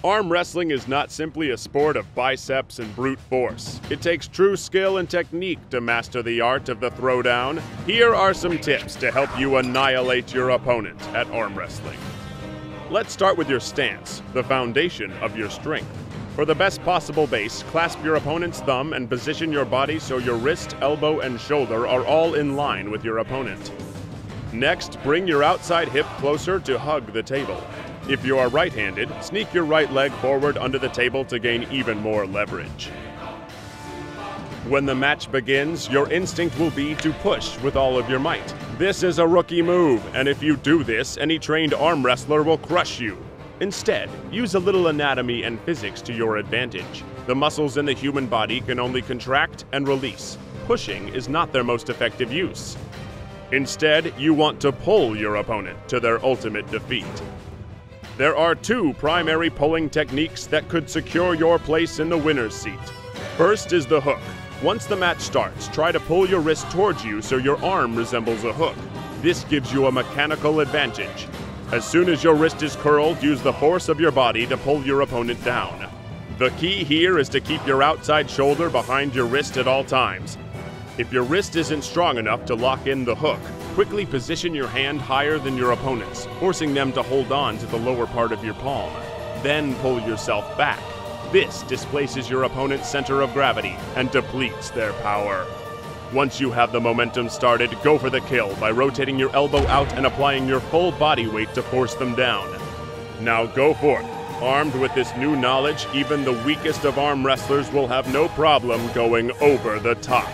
Arm wrestling is not simply a sport of biceps and brute force. It takes true skill and technique to master the art of the throwdown. Here are some tips to help you annihilate your opponent at arm wrestling. Let's start with your stance, the foundation of your strength. For the best possible base, clasp your opponent's thumb and position your body so your wrist, elbow, and shoulder are all in line with your opponent. Next, bring your outside hip closer to hug the table. If you are right-handed, sneak your right leg forward under the table to gain even more leverage. When the match begins, your instinct will be to push with all of your might. This is a rookie move, and if you do this, any trained arm wrestler will crush you. Instead, use a little anatomy and physics to your advantage. The muscles in the human body can only contract and release. Pushing is not their most effective use. Instead, you want to pull your opponent to their ultimate defeat. There are two primary pulling techniques that could secure your place in the winner's seat. First is the hook. Once the match starts, try to pull your wrist towards you so your arm resembles a hook. This gives you a mechanical advantage. As soon as your wrist is curled, use the force of your body to pull your opponent down. The key here is to keep your outside shoulder behind your wrist at all times. If your wrist isn't strong enough to lock in the hook, quickly position your hand higher than your opponent's, forcing them to hold on to the lower part of your palm. Then pull yourself back. This displaces your opponent's center of gravity and depletes their power. Once you have the momentum started, go for the kill by rotating your elbow out and applying your full body weight to force them down. Now go forth. Armed with this new knowledge, even the weakest of arm wrestlers will have no problem going over the top.